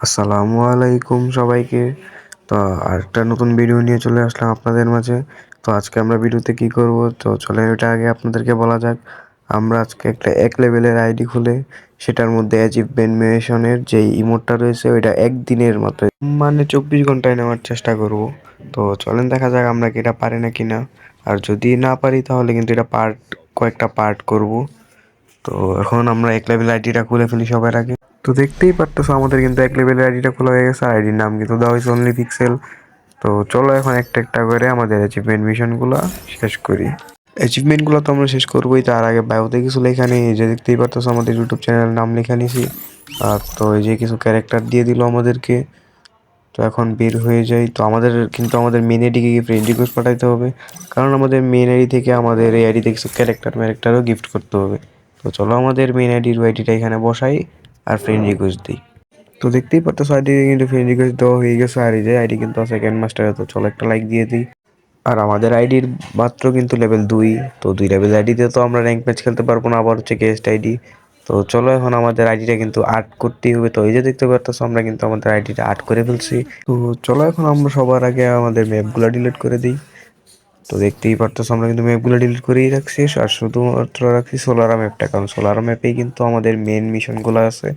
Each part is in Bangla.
আসসালামু আলাইকুম সবাইকে। তো আরেকটা নতুন ভিডিও নিয়ে চলে আসলাম আপনাদের মাঝে। তো আজকে আমরা ভিডিওতে কি করব, তো চলেন এটা আগে আপনাদেরকে বলা যাক। আমরা আজকে একটা এক লেভেলের আইডি খুলে সেটার মধ্যে অ্যাচিভমেন্ট মিশনের যেই ইমোটটা রয়েছে ওইটা একদিনের মতো মানে 24 ঘন্টায় নেওয়ার চেষ্টা করব। তো চলেন দেখা যাক আমরা কি এটা পারি না কিনা। আর যদি না পারি তাহলে কিন্তু এটা কয়েকটা পার্ট করব। তো এখন আমরা এক লেভেল আইডিটা খুলে ফেলি সবার আগে। তো দেখতেই পারতেছো আমাদের কিন্তু এক লেভেলের আইডিটা খোলা হয়ে গেছে। আইডির নাম কিন্তু দেওয়া হয়েছে অনলি পিক্সেল। তো চলো এখন একটা একটা করে আমাদের অ্যাচিভমেন্ট মিশনগুলো শেষ করি। অ্যাচিভমেন্টগুলো তো আমরা শেষ করবোই, তার আগে বায়োতে কিছু লেখা নেই। এই যে দেখতেই পারতেছো আমাদের ইউটিউব চ্যানেলের নাম লেখা নিয়েছি। আর তো এই যে কিছু ক্যারেক্টার দিয়ে দিল আমাদেরকে। তো এখন বের হয়ে যাই। তো আমাদের মেন আইডিকে কি ফ্রেন্ড রিকোয়েস্ট পাঠাইতে হবে, কারণ আমাদের মেন আইডি থেকে আমাদের এই আইডিতে কিছু ক্যারেক্টারও গিফট করতে হবে। তো চলো আমাদের মেন আইডিটা এখানে বসাই আর ফ্রেন্ড রিকোয়েস্ট দিই। তো দেখতেই পারতেছো আইডি কিন্তু ফ্রেন্ড রিকোয়েস্ট দেওয়া হয়ে গেছে। আর এই যে আইডি কিন্তু সেকেন্ড মাস্টারে। তো চলো একটা লাইক দিয়ে দিই। আর আমাদের আইডির মাত্র কিন্তু লেভেল 2। তো 2 লেভেল আইডিতে তো আমরা র্যাঙ্ক ম্যাচ খেলতে পারবো না, আবার হচ্ছে গেস্ট আইডি। তো চলো এখন আমাদের আইডিটা কিন্তু আর্ট করতেই হবে। তো এই যে দেখতে পারতেছো আমরা কিন্তু আমাদের আইডিটা আর্ট করে ফেলছি। তো চলো এখন আমরা সবার আগে আমাদের ম্যাপগুলো ডিলিট করে দিই। তো দেখতেই পারতেছো আমরা কিন্তু ম্যাপগুলো ডিলিট করেই রাখছি, আর শুধুমাত্র রাখছি সোলারা ম্যাপটা, কারণ সোলারা ম্যাপেই কিন্তু আমাদের মেন মিশনগুলো আছে।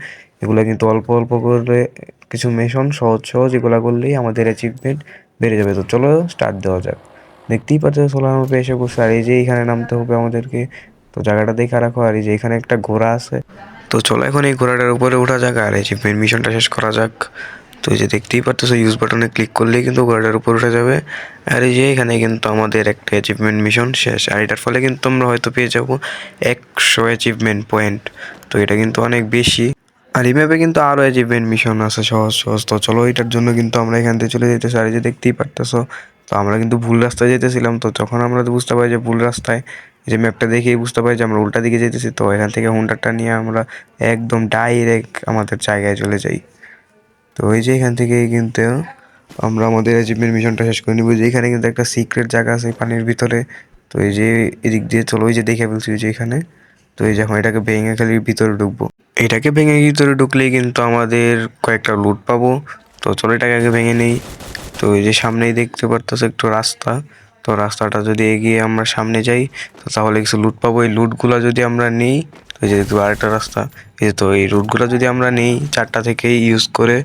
এগুলো কিন্তু অল্প অল্প করে কিছু মিশন সহজ সহজ এগুলো করলেই আমাদের অ্যাচিভমেন্ট বেড়ে যাবে। তো চলো স্টার্ট দেওয়া যাক। দেখতেই পাচ্ছ সোলার ম্যাপে এসে বসে, আর এই যে এখানে নামতে হবে আমাদেরকে। তো জায়গাটা দেখে রাখো। আর এই যে এখানে একটা ঘোড়া আছে। তো চলো এখন এই ঘোড়াটার উপরে ওঠা যাক আর অ্যাচিভমেন্ট মিশনটা শেষ করা যাক। তো এই যে দেখতেই পারতেছো ইউজ বাটনে ক্লিক করলেই কিন্তু ঘোড়াটার উপর উঠে যাবে। আর এই যে এখানে কিন্তু আমাদের একটা অ্যাচিভমেন্ট মিশন শেষ। আর এটার ফলে কিন্তু আমরা হয়তো পেয়ে যাবো 100 অ্যাচিভমেন্ট পয়েন্ট। তো এটা কিন্তু অনেক বেশি। আর এই ম্যাপে কিন্তু আরও অ্যাচিভমেন্ট মিশন আছে সহজ সহজ। তো চলো এটার জন্য কিন্তু আমরা এখান থেকে চলে যেতেছি। আর এই যে দেখতেই পারতেছো, তো আমরা কিন্তু ভুল রাস্তায় যেতেছিলাম। তো যখন আমরা বুঝতে পারি যে ভুল রাস্তায়, যে ম্যাপটা দেখেই বুঝতে পারি যে আমরা উল্টা দিকে যেতেছি, তো এখান থেকে হুন্ডারটা নিয়ে আমরা একদম ডাইরেক্ট আমাদের জায়গায় চলে যাই। তো ওই যে এখান থেকেই কিন্তু আমরা আমাদের অ্যাচিভমেন্ট মিশনটা শেষ করে নিব। যে এখানে কিন্তু একটা সিক্রেট জায়গা আছে পানির ভিতরে। তো এই যে এদিক দিয়ে চলো, ওই যে দেখে ফেলছি ওই যে এখানে। তো এই যে এখন এটাকে ভেঙে খালি ভিতরে ঢুকবো। এটাকে ভেঙে ভিতরে ঢুকলেই কিন্তু আমাদের কয়েকটা লুট পাবো। তো চলো এটাকে আগে ভেঙে নেই। তো এই যে সামনেই দেখতে পারতেছো একটু রাস্তা। তো রাস্তাটা যদি এগিয়ে আমরা সামনে যাই, তো তাহলে কিছু লুট পাবো। এই লুটগুলো যদি আমরা নিই, তো যেহেতু আরেকটা রাস্তা, এই তো এই রুটগুলো যদি আমরা নিই 4টা থেকেই ইউজ করে,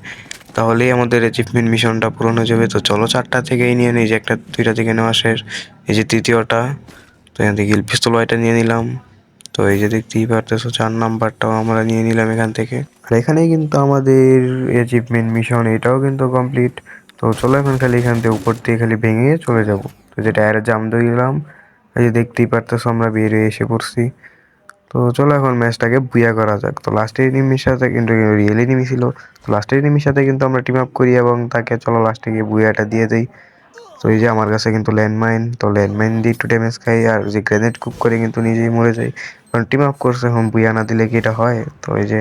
তাহলেই আমাদের অ্যাচিভমেন্ট মিশনটা পূরণ হয়ে যাবে। তো চলো 4টা থেকেই নিয়ে নিই, যে 2টা থেকে নেওয়া শেষ। এই যে তৃতীয়টা। তো এখান থেকে পিস্তল ওয়াইটা নিয়ে নিলাম। তো এই যে দেখতেই পারতেছো 4 নাম্বারটাও আমরা নিয়ে নিলাম এখান থেকে। আর এখানেই কিন্তু আমাদের অ্যাচিভমেন্ট মিশন এটাও কিন্তু কমপ্লিট। তো চলো এখন খালি এখান থেকে উপর দিয়ে খালি ভেঙে চলে যাব। তো যে টায়ারে জাম দিলাম, এই যে দেখতেই পারতেছো আমরা বের হয়ে এসে পড়ছি। তো চলো এখন ম্যাচটাকে বুয়া করা যাক। তো লাস্টের এনিমির সাথে কিন্তু রিয়েল এনিমি ছিল। তো লাস্টের এনিমির সাথে কিন্তু আমরা টিম আপ করি এবং তাকে চলো লাস্টে গিয়ে বুয়াটা দিয়ে দেই। তো এই যে আমার কাছে কিন্তু ল্যান্ডমাইন, তো ল্যান্ডমাইন দিয়ে একটু ড্যামেজ খাই, আর যে গ্রেনেড কুক করে কিন্তু নিজেই মরে যাই, কারণ টিম আপ করছে। এখন বুয়া না দিলে কি এটা হয়? তো এই যে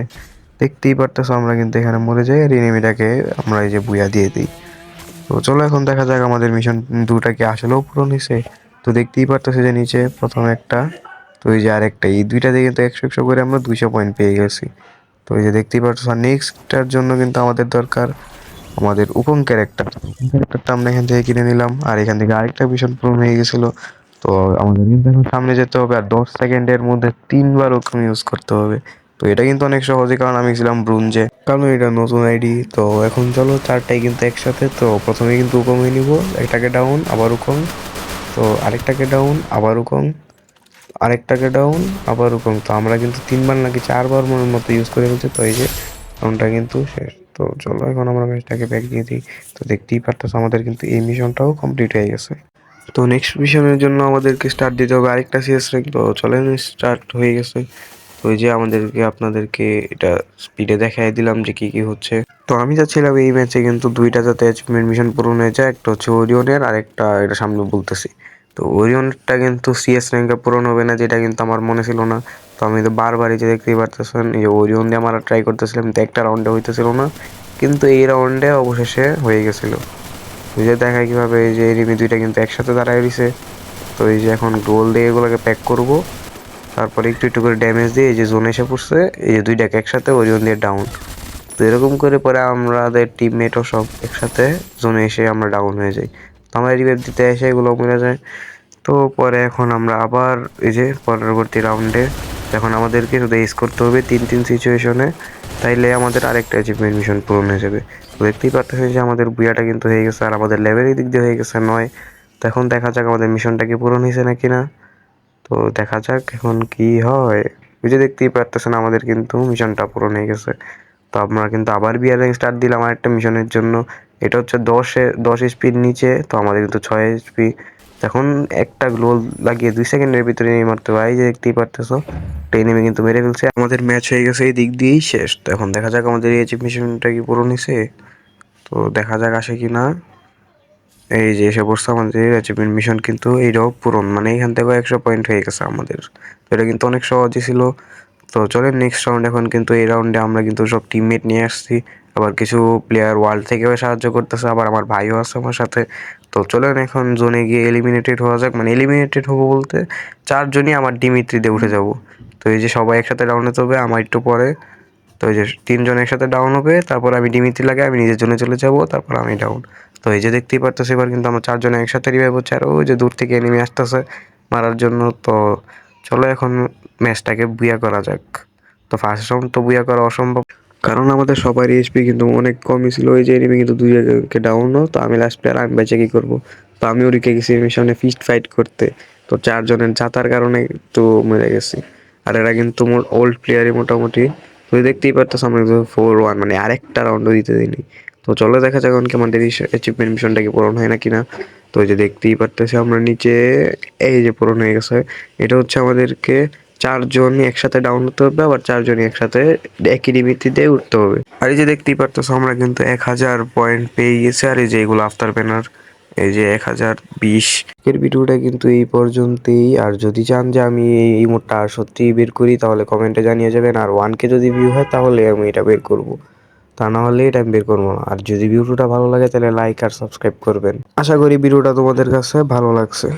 দেখতেই পারতেছো আমরা কিন্তু এখানে মরে যাই, আর এনিমিটাকে আমরা এই যে বুয়া দিয়ে দিই। তো চলো এখন দেখা যাক আমাদের মিশন 2টা কি আসলেও পূরণ হয়েছে। তো দেখতেই পারতেছো যে নিচে প্রথমে একটা, তো এই যে আরেকটা, এই 2টাতে কিন্তু 100 করে আমরা 200 পয়েন্ট পেয়ে গেছি। তো এই যে দেখতেই পাচ্ছ, আর নেক্সটটার জন্য কিন্তু আমাদের দরকার আমাদের উকং ক্যারেক্টারটা আমরা এখান থেকে কিনে নিলাম। আর এখান থেকে আরেকটা মিশন পূরণ হয়ে গেছিল। তো আমাদের কিন্তু এখন সামনে যেতে হবে, আর 10 সেকেন্ডের মধ্যে 3বার উকং ইউজ করতে হবে। তো এটা কিন্তু অনেক সহজই, কারণ আমি ছিলাম ব্রুঞ্জে, কারণ এটা নতুন আইডি। তো এখন চলো 4টাই কিন্তু একসাথে। তো প্রথমে কিন্তু উকং হয়ে নিব, একটাকে ডাউন আবার উকং, তো আরেকটাকে ডাউন আবার উকং, আরেকটাকে ডাউন আবার উকং। তো আমরা কিন্তু 3বার নাকি 4বার মনের মতো ইউজ করে ফেলছি। তো এই যে রাউন্ডটা কিন্তু শেষ। তো চলো এখন আমরা ম্যাচটাকে ব্যাক দিয়ে দিই। তো দেখতেই পারতেছো আমাদের কিন্তু এই মিশনটাও কমপ্লিট হয়ে গেছে। তো নেক্সট মিশনের জন্য আমাদেরকে স্টার্ট দিতে হবে আরেকটা সিএস র্যাঙ্ক। তো চলেন স্টার্ট হয়ে গেছে। তো ওই যে আপনাদেরকে এটা স্পিডে দেখাই দিলাম যে কি কি হচ্ছে। তো আমি যাচ্ছিলাম এই ম্যাচে কিন্তু 2টা যাতে অ্যাচিভমেন্ট মিশন পূরণ হয়ে যায়। একটা হচ্ছে ওরিয়নের, আর একটা এটা সামনে বলতেছি। তো ওরিয়নটা কিন্তু সিএস র্যাঙ্কে পূরণ হবে না, যেটা কিন্তু আমার মনে ছিল না। তো আমি তো বারবার এই যে দেখতেই পারতেছেন, এই যে ওরিয়ন দিয়ে আমরা ট্রাই করতেছিলাম, কিন্তু একটা রাউন্ডে হইতেছিল না, কিন্তু এই রাউন্ডে অবশেষে হয়ে গেছিল। ওই যে দেখায় কিভাবে এই যে এনিমি 2টা কিন্তু একসাথে দাঁড়ায় রয়েছে। তো এই যে এখন গোল দিয়ে এগুলোকে প্যাক করব, তারপরে একটু একটু করে ড্যামেজ দিয়ে এই যে জোন এসে পড়ছে, এই যে 2টাকে একসাথে ওরিয়ন দিয়ে ডাউন। তো এরকম করে পরে আমাদের টিমমেটও সব একসাথে জোনে এসে আমরা ডাউন হয়ে যাই। তো আমরা রিভাইভ দিতে এসে এগুলো মরে যায়। তো পরে এখন আমরা আবার এই যে পরবর্তী রাউন্ডে এখন আমাদেরকে শুধু এস করতে হবে 3-3 সিচুয়েশনে, তাইলে আমাদের আরেকটা অ্যাচিভমেন্ট মিশন পূরণ হয়ে যাবে। তো দেখতেই পারতেছেন যে আমাদের বুয়াটা কিন্তু হয়ে গেছে আর আমাদের লেভেলের দিক দিয়ে হয়ে গেছে 9। তো এখন দেখা যাক আমাদের মিশনটা কি পূরণ হয়েছে নাকি না। তো দেখা যাক এখন কি হয়। ওই যে দেখতেই পারতেছেন আমাদের কিন্তু মিশনটা পূরণ হয়ে গেছে। তো আমরা কিন্তু আবার বিয়ার র্যাঙ্ক স্টার্ট দিলাম আরেকটা মিশনের জন্য। এটা হচ্ছে 10 এসপির নিচে, তো আমাদের কিন্তু 6 এসপি। এখন একটা গ্লো লাগিয়ে 2 সেকেন্ডের ভিতরে এনিমি মারতে হয়। এই যে দেখতেই পারতেছো একটা এনিমি কিন্তু মেরে ফেলছে। আমাদের ম্যাচ হয়ে গেছে এই দিক দিয়েই শেষ। তো এখন দেখা যাক আমাদের এই অ্যাচিভ মিশনটা কি পূরণ হয়েছে। তো দেখা যাক আসে কি না। এই যে এসে পড়ছে আমাদের অ্যাচিভমেন্ট মিশন, কিন্তু এইটাও পূরণ, মানে এখান থেকে 100 পয়েন্ট হয়ে গেছে আমাদের। তো এটা কিন্তু অনেক সহজই ছিল। তো চলেন নেক্সট রাউন্ড। এখন কিন্তু এই রাউন্ডে আমরা কিন্তু সব টিমমেট নিয়ে আসছি, আবার কিছু প্লেয়ার ওয়ার্ল্ড থেকেও সাহায্য করতেছে, আবার আমার ভাইও আছে আমার সাথে। তো চলেন এখন জোনে গিয়ে এলিমিনেটেড হওয়া যাক, মানে এলিমিনেটেড হবো বলতে 4জনই আমার ডিমিত্রিতে উঠে যাব। তো এই যে সবাই একসাথে ডাউন হতে হবে আমার একটু পরে। তো এই যে 3জন একসাথে ডাউন হবে, তারপর আমি ডিমিত্রি লাগে আমি নিজের জন্য চলে যাব, তারপর আমি ডাউন। তো এই যে দেখতেই পারতেছি এবার কিন্তু আমরা 4জন একসাথে রিভাইভ হচ্ছে, আর ওই যে দূর থেকে এনিমি আসতেছে মারার জন্য। তো চলো এখন ম্যাচটাকে বুয়া করা যাক। তো ফার্স্ট রাউন্ড তো বুয়া করা অসম্ভব, কারণ আমাদের সবার এইচপি কিন্তু অনেক কমই ছিল। ওই যে এনিমি কিন্তু 2জনকে ডাউনও, তো আমি লাস্ট প্লেয়ার, আমি বেঁচে কি করবো। তো আমি ওদিকে গেছি মিশনে ফিস্ট ফাইট করতে। তো 4জনের জাতার কারণে তো মেরে গেছি। আর এরা কিন্তু মোর ওল্ড প্লেয়ারই মোটামুটি। তো দেখতেই পারতেছ আমরা 4-1, মানে আরেকটা রাউন্ডও দিতে দিইনি। তো চলো দেখা যাক এখন কি আমাদের অ্যাচিভমেন্ট মিশনটা কি পূরণ হয় নাকি না। তো এই যে দেখতেই পারতেছি আমরা নিচে, এই যে পূরণ হয়ে গেছে। এটা হচ্ছে আমাদেরকে 4জনই একসাথে ডাউন হতে হবে, আবার 4জনই একসাথে একই ডিমিটিতে উঠতে হবে। আর এই যে দেখতেই পারতেছো আমরা কিন্তু 1000 পয়েন্ট পেয়ে গেছি। আর এই যে এগুলো আফতার ব্যানার, এই যে 1020। এর ভিডিওটা কিন্তু এই পর্যন্তই। আর যদি চান যে আমি এই ইমোটটা সত্যিই বের করি তাহলে কমেন্টে জানিয়ে যাবেন। আর 1K যদি ভিউ হয় তাহলে আমি এটা বের করব, তা না হলে এটা আমি বের করবো না। আর যদি ভিডিওটা ভালো লাগে তাহলে লাইক আর সাবস্ক্রাইব করবেন। আশা করি ভিডিওটা তোমাদের কাছে ভালো লাগছে।